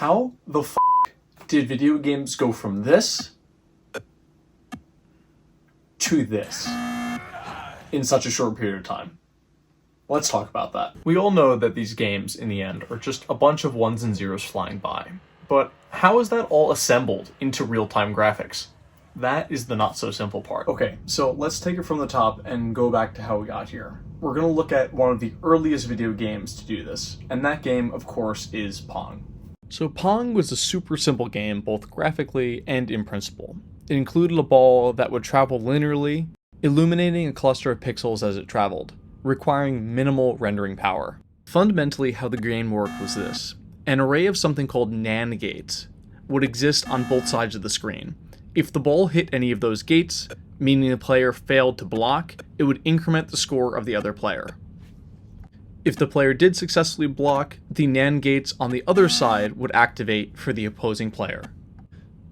How the f did video games go from this to this in such a short period of time? Let's talk about that. We all know that these games, in the end, are just a bunch of ones and zeros flying by. But how is that all assembled into real-time graphics? That is the not-so-simple part. Okay, so let's take it from the top and go back to how we got here. We're going to look at one of the earliest video games to do this, and that game, of course, is Pong. So Pong was a super simple game, both graphically and in principle. It included a ball that would travel linearly, illuminating a cluster of pixels as it traveled, requiring minimal rendering power. Fundamentally, how the game worked was this. An array of something called NAND gates would exist on both sides of the screen. If the ball hit any of those gates, meaning the player failed to block, it would increment the score of the other player. If the player did successfully block, the NAND gates on the other side would activate for the opposing player.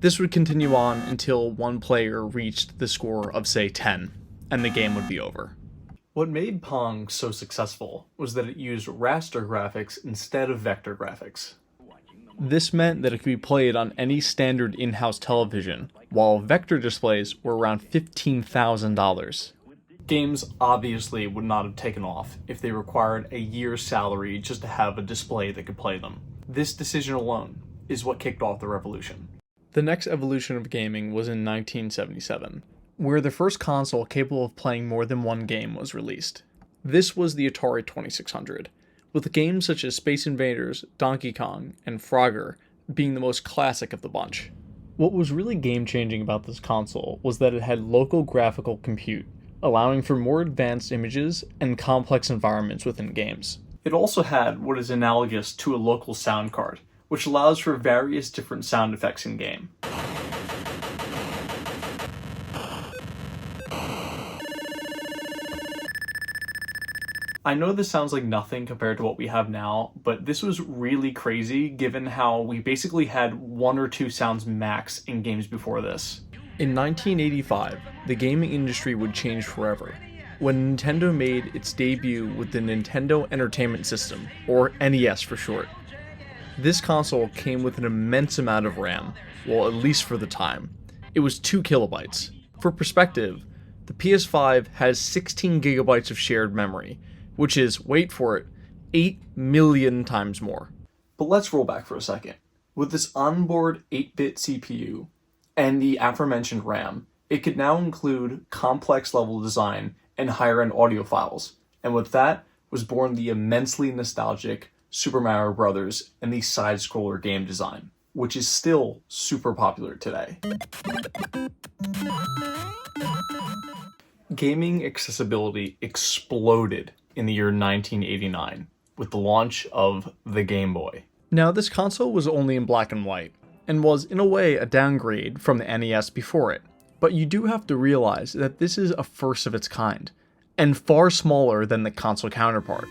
This would continue on until one player reached the score of, say, 10, and the game would be over. What made Pong so successful was that it used raster graphics instead of vector graphics. This meant that it could be played on any standard in-house television, while vector displays were around $15,000. Games obviously would not have taken off if they required a year's salary just to have a display that could play them. This decision alone is what kicked off the revolution. The next evolution of gaming was in 1977, where the first console capable of playing more than one game was released. This was the Atari 2600, with games such as Space Invaders, Donkey Kong, and Frogger being the most classic of the bunch. What was really game-changing about this console was that it had local graphical compute, allowing for more advanced images and complex environments within games. It also had what is analogous to a local sound card, which allows for various different sound effects in-game. I know this sounds like nothing compared to what we have now, but this was really crazy given how we basically had one or two sounds max in games before this. In 1985, the gaming industry would change forever, when Nintendo made its debut with the Nintendo Entertainment System, or NES for short. This console came with an immense amount of RAM, well, at least for the time. It was 2 kilobytes. For perspective, the PS5 has 16 gigabytes of shared memory, which is, wait for it, 8 million times more. But let's roll back for a second. With this onboard 8-bit CPU, and the aforementioned RAM, it could now include complex level design and higher-end audio files, and with that was born the immensely nostalgic Super Mario Bros. And the side-scroller game design, which is still super popular today. Gaming accessibility exploded in the year 1989 with the launch of the Game Boy. Now, this console was only in black and white, and was in a way a downgrade from the NES before it. But you do have to realize that this is a first of its kind, and far smaller than the console counterpart.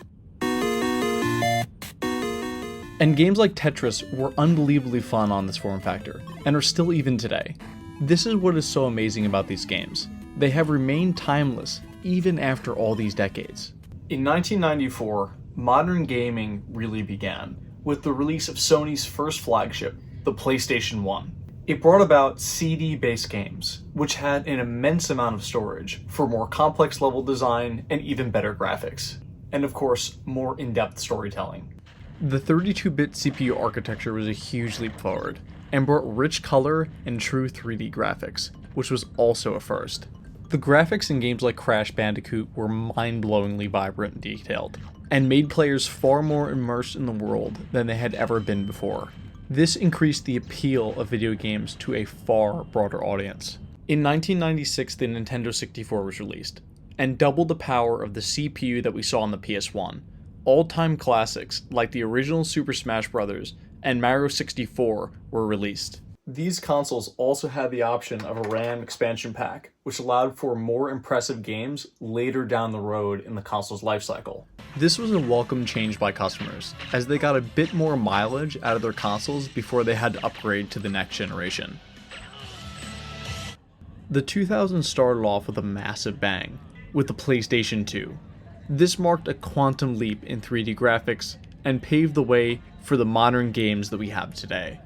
And games like Tetris were unbelievably fun on this form factor, and are still even today. This is what is so amazing about these games. They have remained timeless even after all these decades. In 1994, modern gaming really began, with the release of Sony's first flagship, the PlayStation 1. It brought about CD-based games, which had an immense amount of storage for more complex level design and even better graphics. And of course, more in-depth storytelling. The 32-bit CPU architecture was a huge leap forward, and brought rich color and true 3D graphics, which was also a first. The graphics in games like Crash Bandicoot were mind-blowingly vibrant and detailed, and made players far more immersed in the world than they had ever been before. This increased the appeal of video games to a far broader audience. In 1996, the Nintendo 64 was released, and doubled the power of the CPU that we saw on the PS1. All-time classics like the original Super Smash Bros. And Mario 64 were released. These consoles also had the option of a RAM expansion pack, which allowed for more impressive games later down the road in the console's lifecycle. This was a welcome change by customers, as they got a bit more mileage out of their consoles before they had to upgrade to the next generation. The 2000s started off with a massive bang, with the PlayStation 2. This marked a quantum leap in 3D graphics, and paved the way for the modern games that we have today.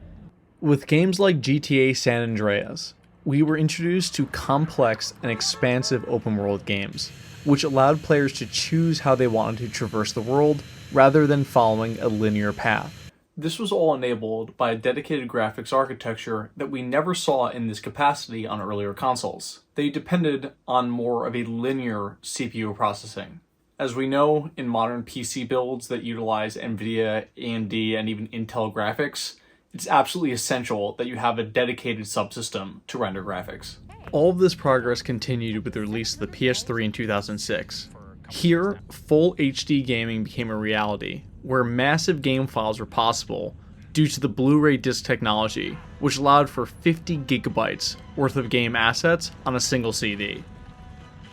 With games like GTA San Andreas, we were introduced to complex and expansive open-world games, which allowed players to choose how they wanted to traverse the world rather than following a linear path. This was all enabled by a dedicated graphics architecture that we never saw in this capacity on earlier consoles. They depended on more of a linear CPU processing. As we know, in modern PC builds that utilize NVIDIA, AMD, and even Intel graphics, it's absolutely essential that you have a dedicated subsystem to render graphics. All of this progress continued with the release of the PS3 in 2006. Here, full HD gaming became a reality, where massive game files were possible due to the Blu-ray disc technology, which allowed for 50 gigabytes worth of game assets on a single CD.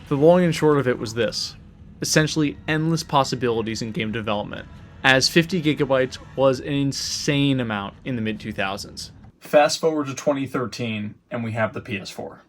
The long and short of it was this: essentially endless possibilities in game development, as 50 gigabytes was an insane amount in the mid-2000s. Fast forward to 2013, and we have the PS4.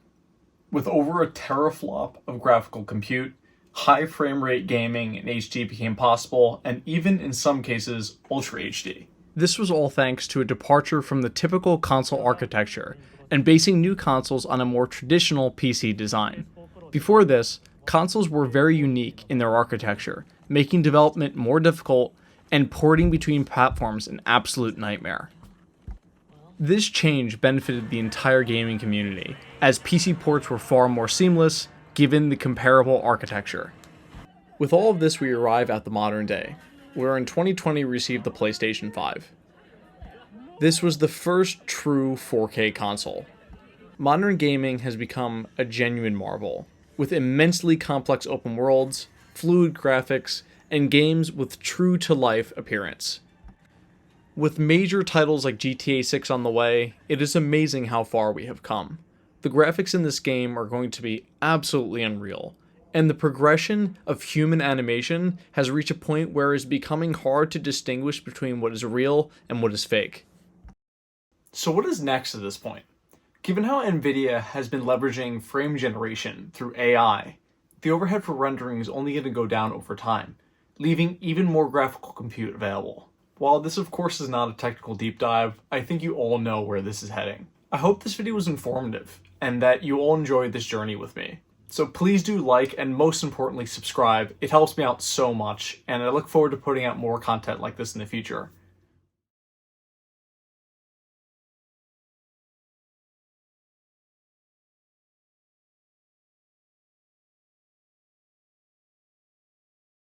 With over a teraflop of graphical compute, high frame rate gaming in HD became possible, and even in some cases, Ultra HD. This was all thanks to a departure from the typical console architecture, and basing new consoles on a more traditional PC design. Before this, consoles were very unique in their architecture, making development more difficult and porting between platforms an absolute nightmare. This change benefited the entire gaming community, as PC ports were far more seamless, given the comparable architecture. With all of this, we arrive at the modern day, where in 2020 we received the PlayStation 5. This was the first true 4K console. Modern gaming has become a genuine marvel, with immensely complex open worlds, fluid graphics, and games with true-to-life appearance. With major titles like GTA 6 on the way, it is amazing how far we have come. The graphics in this game are going to be absolutely unreal, and the progression of human animation has reached a point where it is becoming hard to distinguish between what is real and what is fake. So what is next at this point? Given how NVIDIA has been leveraging frame generation through AI, the overhead for rendering is only going to go down over time, leaving even more graphical compute available. While this of course is not a technical deep dive, I think you all know where this is heading. I hope this video was informative, and that you all enjoyed this journey with me. So please do like, and most importantly subscribe. It helps me out so much, and I look forward to putting out more content like this in the future.